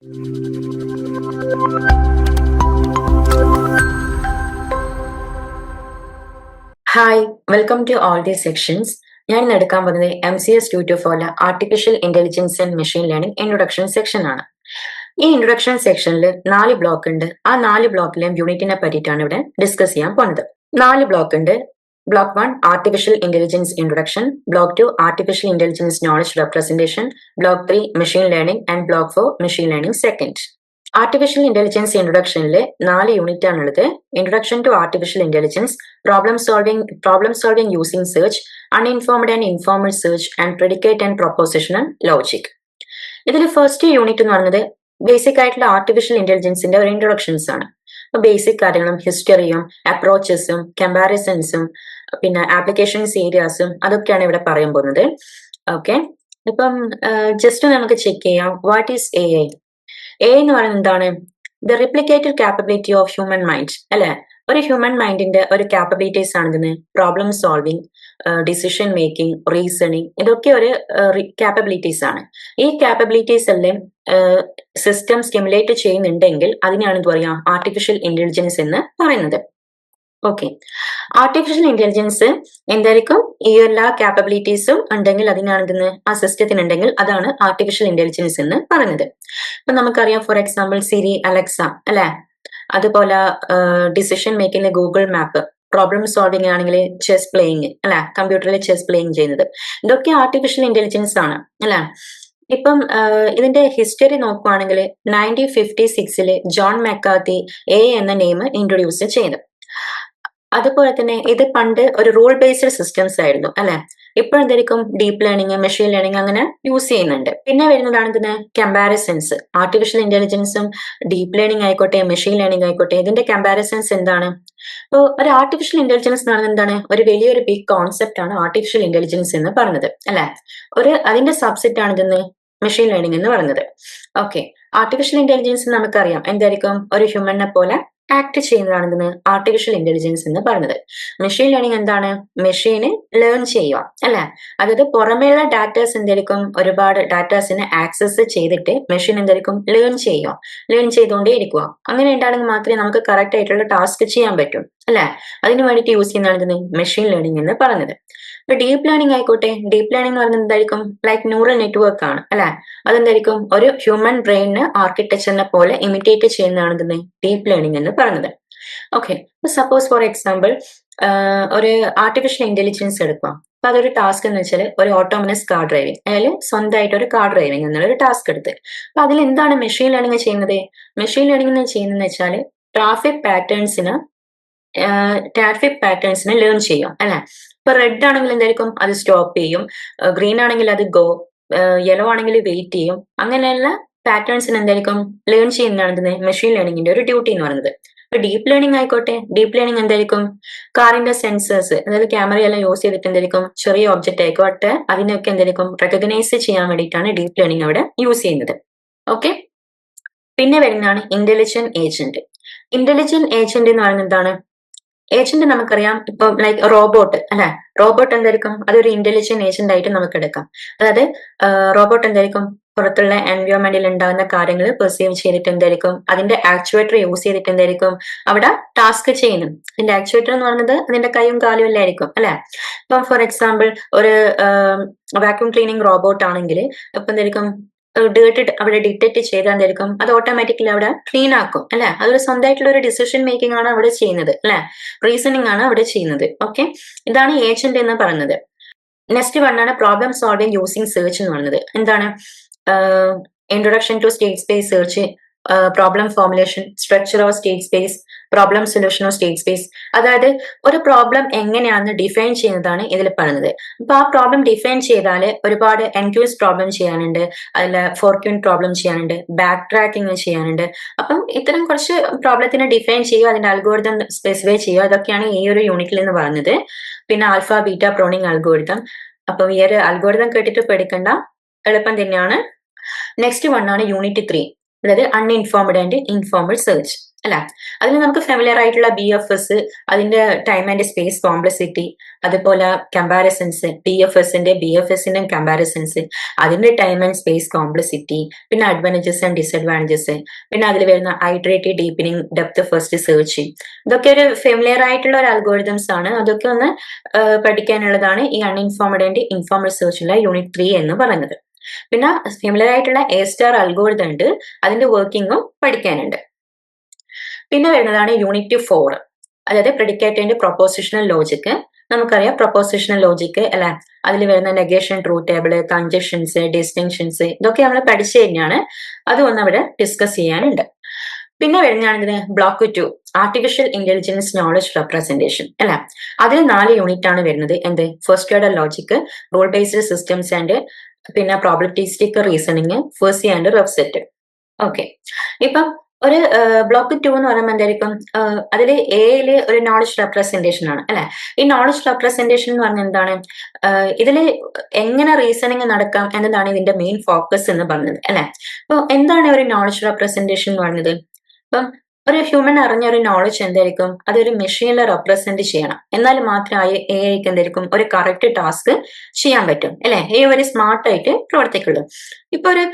Hi, welcome to all the sections. ഞാൻ ഇന്ന് എടുക്കാൻ പോകുന്നത് MCS 224 artificial intelligence and machine learning introduction section ആണ്. ഈ ഇൻട്രൊഡക്ഷൻ സെക്ഷനിൽ 4 ബ്ലോക്ക് ഉണ്ട്. ആ 4 ബ്ലോക്കിലെയും യൂണിറ്റിനെ പറ്റിയിട്ടാണ് ഇവിടെ ഡിസ്കസ് ചെയ്യാൻ പോകുന്നത്. 4 ബ്ലോക്ക് ഉണ്ട്. Block 1 artificial intelligence introduction, block 2 artificial intelligence knowledge representation, block 3 machine learning and block 4 machine learning second. Artificial intelligence ഇൻട്രൊഡക്ഷനിൽ 4 യൂണിറ്റ് ആണുള്ളത്. Introduction to artificial intelligence, problem solving using search, uninformed and informed search, and predicate and propositional logic. ഇതിൽ first unit എന്ന് പറയുന്നത് basic ആയിട്ടുള്ള artificial ഇന്റലിജൻസിന്റെ ഒരു introductions ആണ്. അപ്പൊ basic കാര്യങ്ങളും ഹിസ്റ്ററിയും അപ്രോച്ചസും കമ്പാരിസൺസും പിന്നെ ആപ്ലിക്കേഷൻസ് ഏരിയാസും അതൊക്കെയാണ് ഇവിടെ പറയാൻ പോകുന്നത്. ഓക്കെ, ഇപ്പം ജസ്റ്റ് നമുക്ക് ചെക്ക് ചെയ്യാം. What is AI? എന്ന് പറയുന്നത് എന്താണ്? The replicated capability of human mind, അല്ലെ? ഒരു ഹ്യൂമൻ മൈൻഡിന്റെ ഒരു കാപ്പബിലിറ്റീസ് ആണിതിന്. Problem solving, decision making, reasoning, ഇതൊക്കെ ഒരു കാപ്പബിലിറ്റീസ് ആണ്. ഈ കാപ്പബിലിറ്റീസ് എല്ലാം സിസ്റ്റം സ്റ്റിമുലേറ്റ് ചെയ്യുന്നുണ്ടെങ്കിൽ അതിനെയാണ് എന്ത് പറയാ, ആർട്ടിഫിഷ്യൽ ഇന്റലിജൻസ് എന്ന് പറയുന്നത്. ഓക്കെ, ആർട്ടിഫിഷ്യൽ ഇന്റലിജൻസ് എന്തായിരിക്കും? ഈ എല്ലാ കാപ്പബിലിറ്റീസും ഉണ്ടെങ്കിൽ അതിനാണെന്ന് ആ സിസ്റ്റത്തിന് ഉണ്ടെങ്കിൽ അതാണ് ആർട്ടിഫിഷ്യൽ ഇന്റലിജൻസ് എന്ന് പറയുന്നത്. ഇപ്പൊ നമുക്കറിയാം, ഫോർ എക്സാമ്പിൾ സിരി, അലക്സ, അല്ലെ? അതുപോലെ decision making Google map, problem solving ആണെങ്കിൽ ചെസ് പ്ലേയിങ്, അല്ലെ? കമ്പ്യൂട്ടറിൽ ചെസ് പ്ലേയിങ് ചെയ്യുന്നത്, ഇതൊക്കെ ആർട്ടിഫിഷ്യൽ ഇന്റലിജൻസ് ആണ്, അല്ലെ? ഇപ്പം ഇതിന്റെ ഹിസ്റ്ററി നോക്കുവാണെങ്കിൽ 1956 ജോൺ മെക്കാർത്തി എന്ന നെയിം ഇൻട്രൊഡ്യൂസ് ചെയ്തു. അതുപോലെ തന്നെ ഇത് പണ്ട് ഒരു റൂൾ ബേസ്ഡ് സിസ്റ്റംസ് ആയിരുന്നു, അല്ലെ? ഇപ്പൊ എന്തായിരിക്കും ഡീപ് ലേണിംഗ്, മെഷീൻ ലേണിംഗ് അങ്ങനെ യൂസ് ചെയ്യുന്നുണ്ട്. പിന്നെ വരുന്നതാണ് ഇതിന് കമ്പാരിസൺസ്. ആർട്ടിഫിഷ്യൽ ഇന്റലിജൻസും ഡീപ് ലേണിംഗ് ആയിക്കോട്ടെ, മെഷീൻ ലേണിംഗ് ആയിക്കോട്ടെ, ഇതിന്റെ കമ്പാരിസൺസ് എന്താണ്? ഇപ്പോൾ ഒരു ആർട്ടിഫിഷ്യൽ ഇന്റലിജൻസ് എന്ന് പറയുന്നത് എന്താണ്? ഒരു വലിയൊരു ബിഗ് കോൺസെപ്റ്റ് ആണ് ആർട്ടിഫിഷ്യൽ ഇന്റലിജൻസ് എന്ന് പറയുന്നത്, അല്ലെ? അതിന്റെ സബ്സെറ്റ് ആണ് ഇതെന്ന് മെഷീൻ ലേണിംഗ് എന്ന് പറയുന്നത്. ഓക്കെ, ആർട്ടിഫിഷ്യൽ ഇന്റലിജൻസ് നമുക്കറിയാം എന്തായിരിക്കും? ഒരു ഹ്യൂമനെ പോലെ ആക്ട് ചെയ്യുന്നതാണ് ഇതിന് ആർട്ടിഫിഷ്യൽ ഇന്റലിജൻസ് എന്ന് പറയുന്നത്. മെഷീൻ ലേണിംഗ് എന്താണ്? മെഷീന് ലേൺ ചെയ്യുക, അല്ലെ? അതായത് പുറമേയുള്ള ഡാറ്റാസ് എന്തായിരിക്കും? ഒരുപാട് ഡാറ്റാസിനെ ആക്സസ് ചെയ്തിട്ട് മെഷീൻ എന്തായിരിക്കും? ലേൺ ചെയ്യുക, ലേൺ ചെയ്തുകൊണ്ടേ ഇരിക്കുക. അങ്ങനെ ഉണ്ടാണെങ്കിൽ മാത്രമേ നമുക്ക് കറക്റ്റ് ആയിട്ടുള്ള ടാസ്ക് ചെയ്യാൻ പറ്റും, അല്ലെ? അതിന് വേണ്ടിയിട്ട് യൂസ് ചെയ്യുന്നതാണ് ഇതിന് മെഷീൻ ലേണിംഗ് എന്ന് പറയുന്നത്. ഇപ്പൊ ഡീപ് ലേണിംഗ് ആയിക്കോട്ടെ, ഡീപ് ലേണിംഗ് എന്ന് പറയുന്നത് എന്തായിരിക്കും? ലൈക്ക് ന്യൂറൽ നെറ്റ്വർക്ക് ആണ്, അല്ലെ? അതെന്തായിരിക്കും? ഒരു ഹ്യൂമൻ ബ്രെയിനിന് ആർക്കിടെക്ചറിനെ പോലെ ഇമിറ്റേറ്റ് ചെയ്യുന്നതാണ് ഇതിന് ഡീപ് ലേണിംഗ് എന്ന് പറയുന്നത്. ഓക്കെ, സപ്പോസ് ഫോർ എക്സാമ്പിൾ ഒരു ആർട്ടിഫിഷ്യൽ ഇന്റലിജൻസ് എടുക്കുക. അപ്പൊ അതൊരു ടാസ്ക് എന്ന് വെച്ചാൽ ഒരു ഓട്ടോമനസ് കാർ ഡ്രൈവിംഗ്, അതായത് സ്വന്തമായിട്ട് ഒരു കാർ ഡ്രൈവിംഗ് എന്നുള്ള ഒരു ടാസ്ക് എടുത്ത്. അപ്പൊ അതിൽ എന്താണ് മെഷീൻ ലേണിംഗ് ചെയ്യുന്നത്? മെഷീൻ ലേണിംഗ് ചെയ്യുന്നത് വെച്ചാൽ ട്രാഫിക് പാറ്റേൺസിന് ലേൺ ചെയ്യും, അല്ലെ? ഇപ്പൊ റെഡ് ആണെങ്കിൽ എന്തായിരിക്കും? അത് സ്റ്റോപ്പ് ചെയ്യും. ഗ്രീൻ ആണെങ്കിൽ അത് ഗോ, യെല്ലോ ആണെങ്കിൽ വെയിറ്റ് ചെയ്യും. അങ്ങനെയുള്ള പാറ്റേൺസിന് എന്തായിരിക്കും? ലേൺ ചെയ്യുന്നതാണ് മെഷീൻ ലേണിംഗിന്റെ ഒരു ഡ്യൂട്ടി എന്ന് പറയുന്നത്. ഇപ്പൊ ഡീപ് ലേണിംഗ് ആയിക്കോട്ടെ, ഡീപ് ലേണിംഗ് എന്തായിരിക്കും? കാറിന്റെ സെൻസേഴ്സ്, അതായത് ക്യാമറയെല്ലാം യൂസ് ചെയ്തിട്ട് എന്തായിരിക്കും? ചെറിയ ഒബ്ജക്റ്റ് ആയിക്കോട്ടെ അതിനൊക്കെ എന്തായിരിക്കും? റെക്കഗ്നൈസ് ചെയ്യാൻ വേണ്ടിയിട്ടാണ് ഡീപ് ലേണിംഗ് അവിടെ യൂസ് ചെയ്യുന്നത്. ഓക്കെ, പിന്നെ വരുന്നതാണ് ഇന്റലിജന്റ് ഏജന്റ്. ഇന്റലിജന്റ് ഏജന്റ് എന്ന് പറയുന്നത് എന്താണ്? ഏജന്റ് നമുക്കറിയാം, ഇപ്പൊ ലൈക്ക് റോബോട്ട്, അല്ലെ? റോബോട്ട് എന്തായിരിക്കും? അതൊരു ഇന്റലിജന്റ് ഏജന്റ് ആയിട്ട് നമുക്ക് എടുക്കാം. അതായത് റോബോട്ട് എന്തായിരിക്കും? പുറത്തുള്ള എൻവയോൺമെന്റിൽ ഉണ്ടാകുന്ന കാര്യങ്ങൾ പെർസീവ് ചെയ്തിട്ട് എന്തായിരിക്കും? അതിന്റെ ആക്ച്വേറ്റർ യൂസ് ചെയ്തിട്ട് എന്തായിരിക്കും? അവിടെ ടാസ്ക് ചെയ്യുന്നു. അതിന്റെ ആക്ച്വേറ്റർ എന്ന് പറയുന്നത് അതിന്റെ കൈയും കാലും എല്ലാം ആയിരിക്കും, അല്ലെ? ഇപ്പം ഫോർ എക്സാമ്പിൾ ഒരു വാക്യൂം ക്ലീനിങ് റോബോട്ട് ആണെങ്കിൽ ഇപ്പൊ എന്തായിരിക്കും? ഡേർട്ട് അവിടെ ഡിറ്റക്ട് ചെയ്താൽ എന്തായിരിക്കും? അത് ഓട്ടോമാറ്റിക്കലി അവിടെ ക്ലീൻ ആക്കും, അല്ലെ? അതൊരു സ്വന്തമായിട്ടുള്ള ഒരു ഡിസിഷൻ മേക്കിംഗ് ആണ് അവിടെ ചെയ്യുന്നത്, അല്ലെ? റീസണിങ് ആണ് അവിടെ ചെയ്യുന്നത്. ഓക്കെ, ഇതാണ് ഏജന്റ് എന്ന് പറയുന്നത്. നെക്സ്റ്റ് വണ്ണാണ് പ്രോബ്ലം സോൾവിംഗ് യൂസിങ് സെർച്ച് എന്ന് പറയുന്നത്. എന്താണ്? Introduction to state space search, problem formulation, structure of state space, problem solution of state space. അതായത് ഒരു പ്രോബ്ലം എങ്ങനെയാണെന്ന് ഡിഫൈൻ ചെയ്യുന്നതാണ് ഇതിൽ പറയുന്നത്. അപ്പൊ ആ പ്രോബ്ലം ഡിഫൈൻ ചെയ്താൽ ഒരുപാട് എൻക്യൂസ് പ്രോബ്ലം ചെയ്യാനുണ്ട്, അതിൽ ഫോർക്യൂൺ പ്രോബ്ലം ചെയ്യാനുണ്ട്, ബാക്ക് ട്രാക്കിംഗ് ചെയ്യാനുണ്ട്. അപ്പം ഇത്തരം കുറച്ച് പ്രോബ്ലത്തിനെ ഡിഫൈൻ ചെയ്യുക, അതിന്റെ അൽഗോരിതം സ്പെസിഫൈ ചെയ്യുക, അതൊക്കെയാണ് ഈ ഒരു യൂണിറ്റിൽ എന്ന് പറയുന്നത്. പിന്നെ ആൽഫ ബീറ്റ പ്രോണിംഗ് അൽഗോരിതം. അപ്പം ഈ ഒരു അൽഗോരിതം കേട്ടിട്ട് പേടിക്കണ്ട, എളുപ്പം തന്നെയാണ്. നെക്സ്റ്റ് വൺ ആണ് യൂണിറ്റ് 3, അതായത് അൺഇൻഫോംഡ് ആൻഡ് ഇൻഫോംഡ് സെർച്ച്. അല്ലെ? അതിൽ നമുക്ക് ഫെമിലിയർ ആയിട്ടുള്ള BFS, അതിന്റെ ടൈം ആൻഡ് സ്പേസ് കോംപ്ലക്സിറ്റി, അതുപോലെ കമ്പാരിസൺസ്, TFSന്റെ BFSന്റെ കമ്പാരിസൺസ്, അതിന്റെ ടൈം ആൻഡ് സ്പേസ് കോംപ്ലക്സിറ്റി, പിന്നെ അഡ്വാൻറ്റേജസ് ആൻഡ് ഡിസഡ്വാൻറ്റേജസ്, പിന്നെ അതിൽ വരുന്ന iterative deepening, depth first search, ഇതൊക്കെ ഒരു ഫെമിലിയർ ആയിട്ടുള്ള ഒരു അൽഗോരിതംസ് ആണ്. അതൊക്കെ ഒന്ന് പഠിക്കാനുള്ളതാണ് ഈ അൺഇൻഫോംഡ് ആൻഡ് ഇൻഫോംഡ് സെർച്ചിലെ യൂണിറ്റ് 3 എന്ന് പറയുന്നത്. പിന്നെ ഫെമിലിയർ ആയിട്ടുള്ള A* അൽഗോരിതം ഉണ്ട്, അതിന്റെ വർക്കിങ്ങും പഠിക്കാനുണ്ട്. പിന്നെ വരുന്നതാണ് യൂണിറ്റ് 4, അതായത് പ്രെഡിക്കേറ്റ് ആൻഡ് പ്രൊപ്പോസിഷണൽ ലോജിക്. നമുക്കറിയാം പ്രൊപ്പോസിഷണൽ ലോജിക് അല്ലെ, അതിൽ വരുന്ന നെഗേഷൻ, ട്രൂത്ത് ടേബിള്, കൺജക്ഷൻസ്, ഡിസ്റ്റിങ്ഷൻസ്, ഇതൊക്കെ നമ്മൾ പഠിച്ചു കഴിഞ്ഞാണ്. അതൊന്നും അവിടെ ഡിസ്കസ് ചെയ്യാനുണ്ട്. പിന്നെ വരുന്നതാണ് block 2, artificial intelligence knowledge representation അല്ലെ. അതിൽ 4 യൂണിറ്റ് ആണ് വരുന്നത്. എന്ത്? First order logic, rule based systems and പിന്നെ പ്രോബബിലിറ്റിസ്റ്റിക് റീസണിങ്, ഫസി ആൻഡ് റെഫ്സെറ്റ്. ഓക്കെ, ഇപ്പം ഒരു ബ്ലോക്ക് 2 എന്ന് പറയുമ്പോൾ എന്തായിരിക്കും? അതിൽ എയില് ഒരു നോളജ് റെപ്രസെന്റേഷൻ ആണ് അല്ലെ. ഈ നോളജ് റെപ്രസെന്റേഷൻ എന്ന് പറഞ്ഞാൽ എന്താണ്? ഇതിൽ എങ്ങനെ റീസണിങ് നടക്കാം എന്നതാണ് ഇതിന്റെ മെയിൻ ഫോക്കസ് എന്ന് പറഞ്ഞത് അല്ലെ. അപ്പൊ എന്താണ് ഒരു നോളജ് റെപ്രസെന്റേഷൻ എന്ന് പറഞ്ഞത്? ഇപ്പം ഒരു ഹ്യൂമൻ അറിഞ്ഞ ഒരു നോളജ് എന്തായിരിക്കും? അതൊരു മെഷീനിൽ റെപ്രസെന്റ് ചെയ്യണം, എന്നാൽ മാത്രമേ AI എന്തായിരിക്കും ഒരു കറക്റ്റ് ടാസ്ക് ചെയ്യാൻ പറ്റും അല്ലെ. AI ഒരു സ്മാർട്ടായിട്ട് പ്രവർത്തിക്കുള്ളൂ. ഇപ്പൊ ഒരു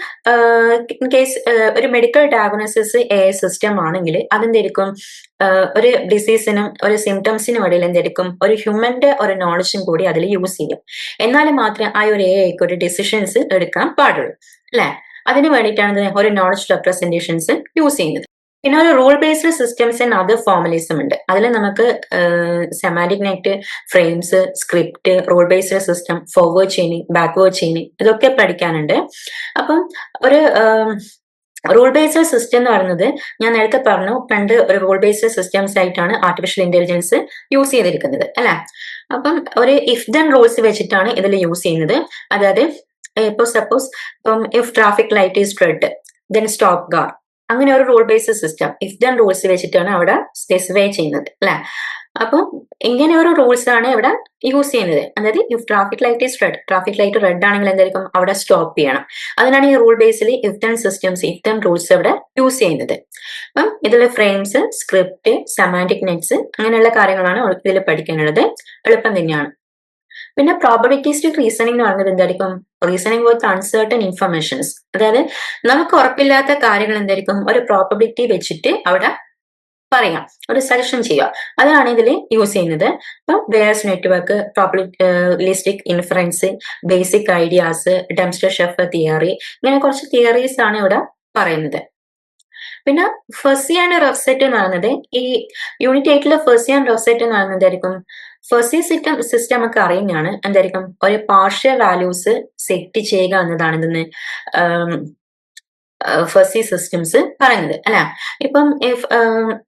കേസ്, ഒരു മെഡിക്കൽ ഡയഗ്നോസിസ് AI സിസ്റ്റം ആണെങ്കിൽ അതെന്തായിരിക്കും? ഒരു ഡിസീസിനും ഒരു സിംറ്റംസിനും ഇടയിൽ എന്തായിരിക്കും? ഒരു ഹ്യൂമന്റെ ഒരു നോളജും കൂടി അതിൽ യൂസ് ചെയ്യും, എന്നാൽ മാത്രമേ ആ ഒരു AIക്ക് ഒരു ഡിസിഷൻസ് എടുക്കാൻ പാടുള്ളൂ അല്ലെ. അതിന് വേണ്ടിയിട്ടാണ് ഒരു നോളജ് റെപ്രസെന്റേഷൻസ് യൂസ് ചെയ്യുന്നത്. പിന്നെ ഒരു rule based systems and other formalism ഉണ്ട്. അതിൽ നമുക്ക് semantic net, frames, script, rule based system, forward chaining, backward chaining, ഇതൊക്കെ പഠിക്കാനുണ്ട്. അപ്പം ഒരു റൂൾ ബേസ്ഡ് സിസ്റ്റം എന്ന് പറയുന്നത് ഞാൻ നേരത്തെ പറഞ്ഞു, പണ്ട് ഒരു റൂൾ ബേസ്ഡ് സിസ്റ്റംസ് ആയിട്ടാണ് ആർട്ടിഫിഷ്യൽ ഇന്റലിജൻസ് യൂസ് ചെയ്തിരിക്കുന്നത് അല്ലെ. അപ്പം ഒരു ഇഫ് ദെൻ റൂൾസ് വെച്ചിട്ടാണ് ഇതിൽ യൂസ് ചെയ്യുന്നത്. അതായത് ഇപ്പൊ സപ്പോസ് ഇപ്പം if traffic light is red then stop car, അങ്ങനെ ഒരു rule based system if then rules വെച്ചിട്ടാണ് അവിടെ സ്പെസിഫൈ ചെയ്യുന്നത് അല്ലെ. അപ്പൊ ഇങ്ങനെ ഒരു റൂൾസ് ആണ് ഇവിടെ യൂസ് ചെയ്യുന്നത്. അതായത് if traffic light is red, traffic light red ആണെങ്കിൽ എന്തായിരിക്കും? അവിടെ സ്റ്റോപ്പ് ചെയ്യണം. അതിനാണ് ഈ rule Basil if then systems, if then rules ഇവിടെ യൂസ് ചെയ്യുന്നത്. അപ്പം ഇതിൽ ഫ്രെയിംസ്, സ്ക്രിപ്റ്റ്, സെമാന്റിക് നെറ്റ്സ്, അങ്ങനെയുള്ള കാര്യങ്ങളാണ് ഇതിൽ പഠിക്കാനുള്ളത്. എളുപ്പം തന്നെയാണ്. പിന്നെ പ്രോബബിലിറ്റിസ്റ്റിക് റീസണിംഗ് എന്ന് പറയുന്നത് എന്തായിരിക്കും? റീസണിംഗ് വിത്ത് അൺസർട്ടൺ ഇൻഫർമേഷൻസ്, അതായത് നമുക്ക് ഉറപ്പില്ലാത്ത കാര്യങ്ങൾ എന്തായിരിക്കും? ഒരു പ്രോബബിലിറ്റി വെച്ചിട്ട് അവിടെ പറയാം, ഒരു സജഷൻ ചെയ്യുക, അതാണ് ഇതിൽ യൂസ് ചെയ്യുന്നത്. ഇപ്പം Bayes network, probabilistic inference, basic ideas, Dempster Shafer theory, ഇങ്ങനെ കുറച്ച് തിയറീസ് ആണ് ഇവിടെ പറയുന്നത്. പിന്നെ ഫസി ആൻഡ് റെഫ്സെറ്റ് എന്ന് പറയുന്നത് ഈ യൂണിറ്റ് 8 ഫസി ആൻഡ് റെഫ്സെറ്റ് എന്ന് പറയുന്നത് എന്തായിരിക്കും? ഫസി സിസ്റ്റം ഒക്കെ അറിയുന്നതാണ്. എന്തായിരിക്കും? ഒരു പാർഷ്യൽ വാല്യൂസ് സെറ്റ് ചെയ്യുക എന്നതാണ് ഇതിന് ഫസി സിസ്റ്റംസ് പറയുന്നത് അല്ലെ. ഇപ്പം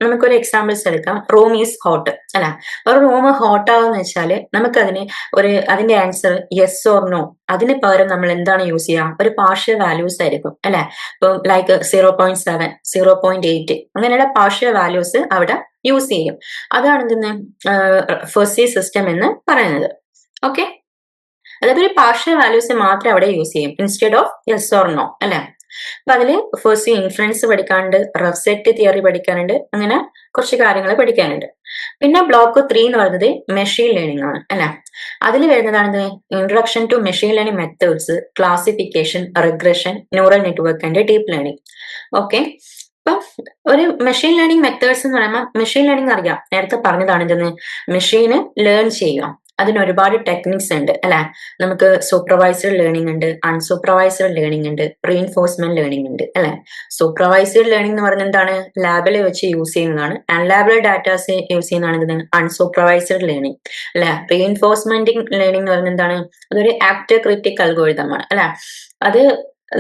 നമുക്കൊരു എക്സാമ്പിൾസ് എടുക്കാം. റൂം ഈസ് ഹോട്ട് അല്ലെ. ഒരു റൂം ഹോട്ട് ആവുന്ന വെച്ചാല് നമുക്കതിന് അതിന്റെ ആൻസർ യെസ് ഓർ നോ, അതിന് പകരം നമ്മൾ എന്താണ് യൂസ് ചെയ്യുക? ഒരു പാർഷ്യൽ വാല്യൂസ് ആയിരിക്കും അല്ലെ. ഇപ്പം ലൈക്ക് 0.7, 0.8, അങ്ങനെയുള്ള പാർഷ്യൽ വാല്യൂസ് അവിടെ യൂസ് ചെയ്യും. അതാണ് ഇതിന് ഫസി സിസ്റ്റം എന്ന് പറയുന്നത്. ഓക്കെ, അതായത് ഒരു പാർഷ്യൽ വാല്യൂസ് മാത്രം അവിടെ യൂസ് ചെയ്യും instead of yes or no അല്ലെ. അപ്പൊ അതില് ഫസ്റ്റ് ഇൻഫ്ലുവൻസ് പഠിക്കാനുണ്ട്, റെഫ്സെറ്റ് തിയറി പഠിക്കാനുണ്ട്, അങ്ങനെ കുറച്ച് കാര്യങ്ങൾ പഠിക്കാനുണ്ട്. പിന്നെ ബ്ലോക്ക് 3 എന്ന് പറയുന്നത് മെഷീൻ ലേണിംഗ് ആണ് അല്ലെ. അതിൽ വരുന്നതാണ് introduction to machine learning methods, classification, regression, neural network and deep learning. Okay, ഇപ്പം ഒരു മെഷീൻ ലേണിംഗ് മെത്തേഡ്സ് എന്ന് പറയുമ്പോൾ മെഷീൻ ലേണിംഗ് അറിയാം, നേരത്തെ പറഞ്ഞതാണ് ഇതെന്ന്. മെഷീന് ലേൺ ചെയ്യുക, അതിന് ഒരുപാട് ടെക്നിക്സ് ഉണ്ട് അല്ലെ. നമുക്ക് സൂപ്പർവൈസ്ഡ് ലേണിംഗ് ഉണ്ട്, അൺസൂപ്പർവൈസ്ഡ് ലേണിംഗ് ഉണ്ട്, റീഇൻഫോഴ്സ്മെന്റ് ലേണിംഗ് ഉണ്ട് അല്ലെ. സൂപ്പർവൈസ്ഡ് ലേണിംഗ് എന്ന് പറയുന്നത് എന്താണ്? ലാബിൽ വെച്ച് യൂസ് ചെയ്യുന്നതാണ്. അൺലാബിൾ ഡാറ്റാസ് യൂസ് ചെയ്യുന്നതാണ് ഇതിന് അൺസൂപ്പർവൈസ്ഡ് ലേണിംഗ് അല്ലെ. റീഇൻഫോഴ്സ്മെന്റ് ലേണിംഗ് എന്ന് പറയുന്നത് എന്താണ്? അതൊരു ആപ്റ്റ് ക്രിറ്റിക് അൽഗോരിതം ആണ് അല്ലെ. അത്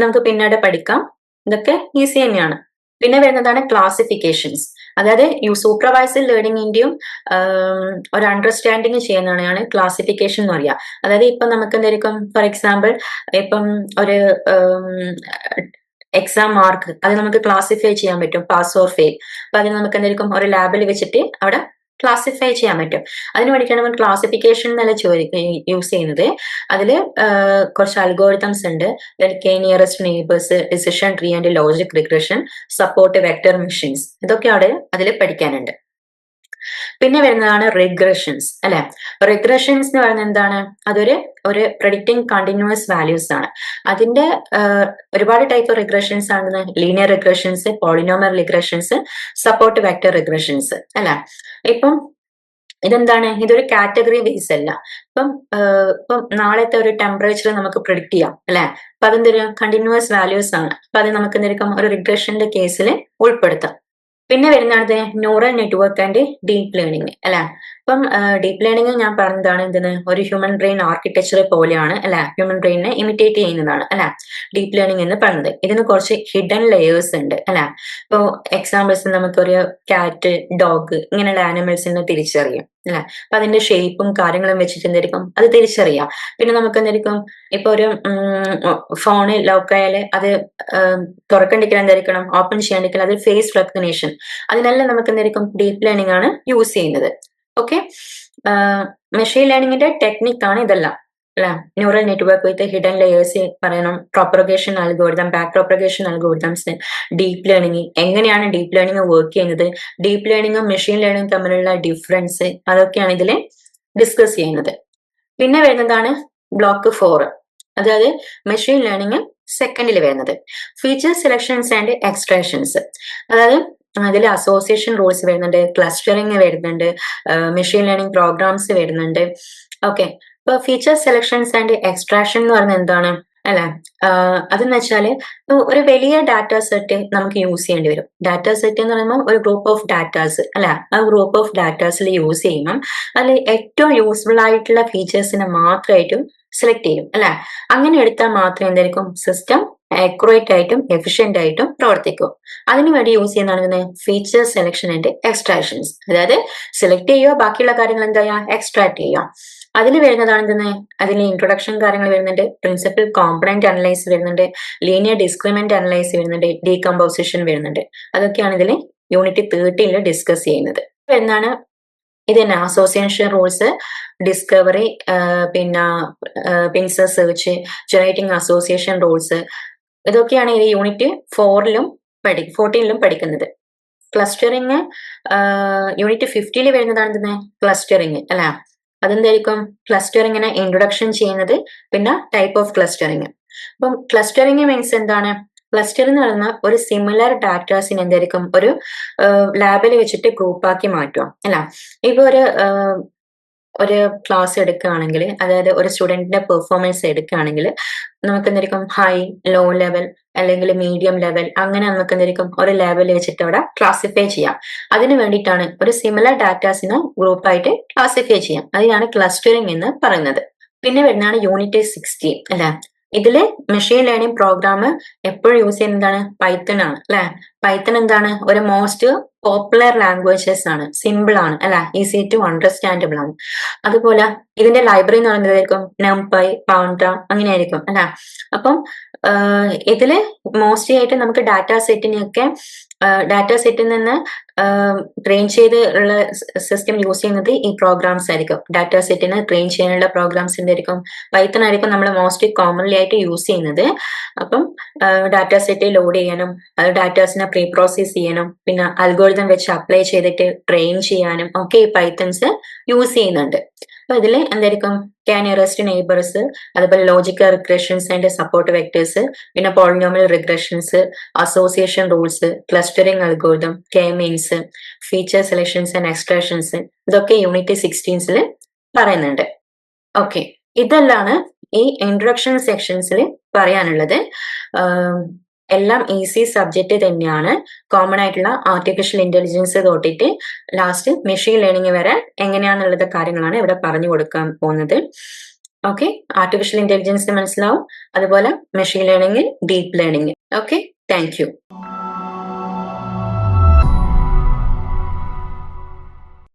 നമുക്ക് പിന്നീട് പഠിക്കാം, ഇതൊക്കെ ഈസി തന്നെയാണ്. പിന്നെ വരുന്നതാണ് ക്ലാസിഫിക്കേഷൻസ്, അതായത് സൂപ്പർവൈസ്ഡ് ലേണിംഗിന്റെയും ഒരു അണ്ടർസ്റ്റാൻഡിങ് ചെയ്യുന്നതാണ് ക്ലാസിഫിക്കേഷൻ എന്ന് പറയുക. അതായത് ഇപ്പം നമുക്ക് എന്തായിരിക്കും? ഫോർ എക്സാമ്പിൾ ഇപ്പം ഒരു എക്സാം മാർക്ക് അത് നമുക്ക് ക്ലാസിഫൈ ചെയ്യാൻ പറ്റും, പാസ് ഓർ ഫെയിൽ. അപ്പൊ അതിന് നമുക്ക് എന്തായിരിക്കും? ഒരു ലാബിൽ വെച്ചിട്ട് അവിടെ ക്ലാസിഫൈ ചെയ്യാൻ പറ്റും. അതിന് വേണ്ടിയിട്ടാണ് നമ്മൾ ക്ലാസിഫിക്കേഷൻ എന്നല്ല യൂസ് ചെയ്യുന്നത്. അതിൽ കുറച്ച് അൽഗോരിതംസ് ഉണ്ട്. K nearest neighbours, decision tree and logic regression, support vector machines, ഇതൊക്കെയാണ് അതിൽ പഠിക്കാനുണ്ട്. പിന്നെ വരുന്നതാണ് റിഗ്രഷൻസ് അല്ലെ. റിഗ്രഷൻസ് എന്ന് പറയുന്നത് എന്താണ്? ഒരു പ്രെഡിക്റ്റിംഗ് കണ്ടിന്യൂസ് വാല്യൂസ് ആണ്. അതിന്റെ ഒരുപാട് ടൈപ്പ് റിഗ്രഷൻസ് ആണ്. Linear regressions, polynomial regressions, support vector regressions അല്ലെ. ഇപ്പം ഇതെന്താണ്? ഇതൊരു കാറ്റഗറി ബേസ് അല്ല. ഇപ്പം നാളത്തെ ഒരു ടെമ്പറേച്ചർ നമുക്ക് പ്രിഡിക്ട് ചെയ്യാം അല്ലെ. അപ്പൊ അതെന്തൊരു കണ്ടിന്യൂസ് വാല്യൂസ് ആണ്. അപ്പൊ അത് നമുക്ക് എന്തെടുക്കാം? ഒരു റിഗ്രഷന്റെ കേസിൽ ഉൾപ്പെടുത്താം. പിന്നെ വരുന്നത് neural network and deep learning അല്ലെ. ഇപ്പം ഡീപ്പ് ലേണിംഗ് ഞാൻ പറഞ്ഞതാണ് എന്തെന്ന്, ഒരു ഹ്യൂമൻ ബ്രെയിൻ ആർക്കിടെക്ചർ പോലെയാണ് അല്ലെ. ഹ്യൂമൻ ബ്രെയിനെ ഇമിറ്റേറ്റ് ചെയ്യുന്നതാണ് അല്ലെ ഡീപ്പ് ലേണിംഗ് എന്ന് പറഞ്ഞത്. ഇതിന് കുറച്ച് ഹിഡൻ ലെയേഴ്സ് ഉണ്ട് അല്ലെ. ഇപ്പോ എക്സാമ്പിൾസ് നമുക്കൊരു കാറ്റ്, ഡോഗ് ഇങ്ങനെയുള്ള ആനിമൽസിനെ തിരിച്ചറിയാം അല്ലെ. അപ്പൊ അതിന്റെ ഷേപ്പും കാര്യങ്ങളും വെച്ചിട്ട് എന്തായിരിക്കും അത് തിരിച്ചറിയാം. പിന്നെ നമുക്ക് എന്തായിരിക്കും, ഇപ്പൊ ഒരു ഫോണ് ലോക്കായാല് അത് തുറക്കണ്ടിരിക്കാൻ എന്തായിരിക്കണം, ഓപ്പൺ ചെയ്യാണ്ടിരിക്കണം, അത് ഫേസ് റെക്കഗ്നേഷൻ, അതിനെല്ലാം നമുക്ക് എന്തായിരിക്കും ഡീപ്പ് ലേണിംഗ് ആണ് യൂസ് ചെയ്യുന്നത്. ഓക്കെ, മെഷീൻ ലേണിംഗിന്റെ ടെക്നിക് ആണ് ഇതെല്ലാം അല്ലെ. ന്യൂറൽ നെറ്റ്വർക്ക് വിത്ത് ഹിഡൻ ലെയേഴ്സ് പറയണം, propagation algorithm, back propagation algorithms, deep learning, എങ്ങനെയാണ് ഡീപ്പ് ലേണിംഗ് വർക്ക് ചെയ്യുന്നത്, ഡീപ്പ് ലേണിംഗും മെഷീൻ ലേണിംഗും തമ്മിലുള്ള ഡിഫറൻസ്, അതൊക്കെയാണ് ഇതിൽ ഡിസ്കസ് ചെയ്യുന്നത്. പിന്നെ വരുന്നതാണ് ബ്ലോക്ക് 4, അതായത് മെഷീൻ ലേണിംഗ് സെക്കൻഡിൽ വരുന്നത് ഫീച്ചർ സെലക്ഷൻസ് ആൻഡ് എക്സ്ട്രാക്ഷൻസ്. അതായത് അതിൽ അസോസിയേഷൻ റൂൾസ് വരുന്നുണ്ട്, ക്ലസ്റ്ററിങ് വരുന്നുണ്ട്, മെഷീൻ ലേണിംഗ് പ്രോഗ്രാംസ് വരുന്നുണ്ട്. ഓക്കെ, ഇപ്പൊ ഫീച്ചർ സെലക്ഷൻസ് ആൻഡ് എക്സ്ട്രാക്ഷൻ എന്ന് പറയുന്നത് എന്താണ് അല്ലെ. അതെന്ന് വെച്ചാല് ഒരു വലിയ ഡാറ്റ സെറ്റ് നമുക്ക് യൂസ് ചെയ്യേണ്ടി വരും. ഡാറ്റ സെറ്റ് എന്ന് പറയുമ്പോൾ ഒരു ഗ്രൂപ്പ് ഓഫ് ഡാറ്റാസ് അല്ലെ. ആ ഗ്രൂപ്പ് ഓഫ് ഡാറ്റാസിൽ യൂസ് ചെയ്യുമ്പോൾ അതിൽ ഏറ്റവും യൂസ്ഫുൾ ആയിട്ടുള്ള ഫീച്ചേഴ്സിനെ മാത്രമായിട്ടും സെലക്ട് ചെയ്യും അല്ലെ. അങ്ങനെ എടുത്താൽ മാത്രമേ എന്തായിരിക്കും സിസ്റ്റം ആക്യുറേറ്റ് ആയിട്ടും എഫിഷ്യന്റ് ആയിട്ടും പ്രവർത്തിക്കും. അതിനുവേണ്ടി യൂസ് ചെയ്യുന്നതാണ് ഫീച്ചർ സെലക്ഷൻ ആൻഡ് എക്സ്ട്രാക്ഷൻസ്. അതായത് സെലക്ട് ചെയ്യുക, ബാക്കിയുള്ള കാര്യങ്ങൾ എന്താ ചെയ്യുക, എക്സ്ട്രാക്ട് ചെയ്യുക. അതിൽ വരുന്നതാണ് എന്തെന്ന്, അതിൽ ഇൻട്രൊഡക്ഷൻ കാര്യങ്ങൾ വരുന്നുണ്ട്, പ്രിൻസിപ്പൽ കോമ്പണന്റ് അനലൈസ് വരുന്നുണ്ട്, ലീനിയർ ഡിസ്ക്രിമിനന്റ് അനലൈസ് വരുന്നുണ്ട്, ഡീകമ്പോസിഷൻ വരുന്നുണ്ട്. അതൊക്കെയാണ് ഇതിൽ യൂണിറ്റ് 13 ഡിസ്കസ് ചെയ്യുന്നത്. വരുന്നതാണ് ഇത് തന്നെ അസോസിയേഷൻ റൂൾസ്, ഡിസ്കവറി, പിന്നെ pincer search, generating association rules, ഇതൊക്കെയാണ് ഈ യൂണിറ്റ് 14ലും പഠിക്കുന്നത്. ക്ലസ്റ്ററിങ് യൂണിറ്റ് 50 വരുന്നതാണ് ക്ലസ്റ്ററിങ് അല്ലെ. അതെന്തായിരിക്കും, ക്ലസ്റ്ററിങ്ങിനെ ഇൻട്രൊഡക്ഷൻ ചെയ്യുന്നത്, പിന്നെ ടൈപ്പ് ഓഫ് ക്ലസ്റ്ററിങ്. അപ്പം ക്ലസ്റ്ററിങ് മീൻസ് എന്താണ്? ക്ലസ്റ്റർ എന്ന് പറയുന്ന ഒരു സിമിലർ ഡാറ്റാസിന് എന്തായിരിക്കും ഒരു ലാബിൽ വെച്ചിട്ട് ഗ്രൂപ്പാക്കി മാറ്റുക അല്ല. ഇപ്പൊ ഒരു ക്ലാസ് എടുക്കുകയാണെങ്കിൽ, അതായത് ഒരു സ്റ്റുഡന്റിന്റെ പെർഫോമൻസ് എടുക്കുകയാണെങ്കിൽ നമുക്ക് എന്തായിരിക്കും ഹൈ, ലോ ലെവൽ അല്ലെങ്കിൽ മീഡിയം ലെവൽ, അങ്ങനെ നമുക്ക് എന്തായിരിക്കും ഒരു ലെവൽ വെച്ചിട്ട് അവിടെ ക്ലാസിഫൈ ചെയ്യാം. അതിന് വേണ്ടിയിട്ടാണ് ഒരു സിമിലർ ഡാറ്റാസിനെ ഗ്രൂപ്പായിട്ട് ക്ലാസിഫൈ ചെയ്യാം. അതിനാണ് ക്ലസ്റ്ററിംഗ് എന്ന് പറയുന്നത്. പിന്നെ വരുന്നതാണ് യൂണിറ്റ് 60 അല്ലെ. ഇതില് മെഷീൻ ലേണിംഗ് പ്രോഗ്രാം എപ്പോഴും യൂസ് ചെയ്യുന്നതാണ് പൈത്തൺ ആണ് അല്ലെ. പൈത്തൺ എന്താണ്, ഒരു മോസ്റ്റ് പോപ്പുലർ ലാംഗ്വേജസ് ആണ്, സിമ്പിൾ ആണ് അല്ലെ, ഈസി ടു അണ്ടർസ്റ്റാൻഡബിൾ ആണ്. അതുപോലെ ഇതിന്റെ ലൈബ്രറി എന്ന് പറയുന്നതായിരിക്കും NumPy, പാണ്ട, അങ്ങനെ ആയിരിക്കും അല്ലെ. അപ്പം ഇതില് മോസ്റ്റ്ലി ആയിട്ട് നമുക്ക് ഡാറ്റാ സെറ്റിൽ നിന്ന് ട്രെയിൻ ചെയ്ത് ഉള്ള സിസ്റ്റം യൂസ് ചെയ്യുന്നത് ഈ പ്രോഗ്രാംസ് ആയിരിക്കും. ഡാറ്റാ സെറ്റിന് ട്രെയിൻ ചെയ്യാനുള്ള പ്രോഗ്രാംസിന്റെ ആയിരിക്കും പൈത്തൺ ആയിരിക്കും നമ്മൾ മോസ്റ്റ്ലി കോമൺലി ആയിട്ട് യൂസ് ചെയ്യുന്നത്. അപ്പം ഡാറ്റാ സെറ്റ് ലോഡ് ചെയ്യാനും ഡാറ്റാസിനെ പ്രീ പ്രോസസ് ചെയ്യാനും പിന്നെ അൽഗോരിതം വെച്ച് അപ്ലൈ ചെയ്തിട്ട് ട്രെയിൻ ചെയ്യാനും ഒക്കെ ഈ പൈത്തൺസ് യൂസ് ചെയ്യുന്നുണ്ട്. അപ്പൊ ഇതിൽ എന്തായിരിക്കും നിയറസ്റ്റ് നെയ്ബേഴ്സ്, അതുപോലെ logical regressions and support vectors, പിന്നെ polynomial regressions, association rules, clustering algorithm, K means, feature selections and extractions, ഇതൊക്കെ യൂണിറ്റ് 16 പറയുന്നുണ്ട്. ഓക്കെ, ഇതെല്ലാം ഈ ഇൻട്രൊഡക്ഷൻ സെക്ഷൻസിൽ പറയാനുള്ളത്. എല്ലാം ഈസി സബ്ജക്റ്റ് തന്നെയാണ്. കോമൺ ആയിട്ടുള്ള ആർട്ടിഫിഷ്യൽ ഇന്റലിജൻസ് തൊട്ടിട്ട് ലാസ്റ്റ് മെഷീൻ ലേണിംഗ് വരെ എങ്ങനെയാണെന്നുള്ളത് കാര്യങ്ങളാണ് ഇവിടെ പറഞ്ഞു കൊടുക്കാൻ പോകുന്നത്. ഓക്കെ, ആർട്ടിഫിഷ്യൽ ഇന്റലിജൻസ് മനസ്സിലാവും, അതുപോലെ machine learning, deep learning. Okay, thank you.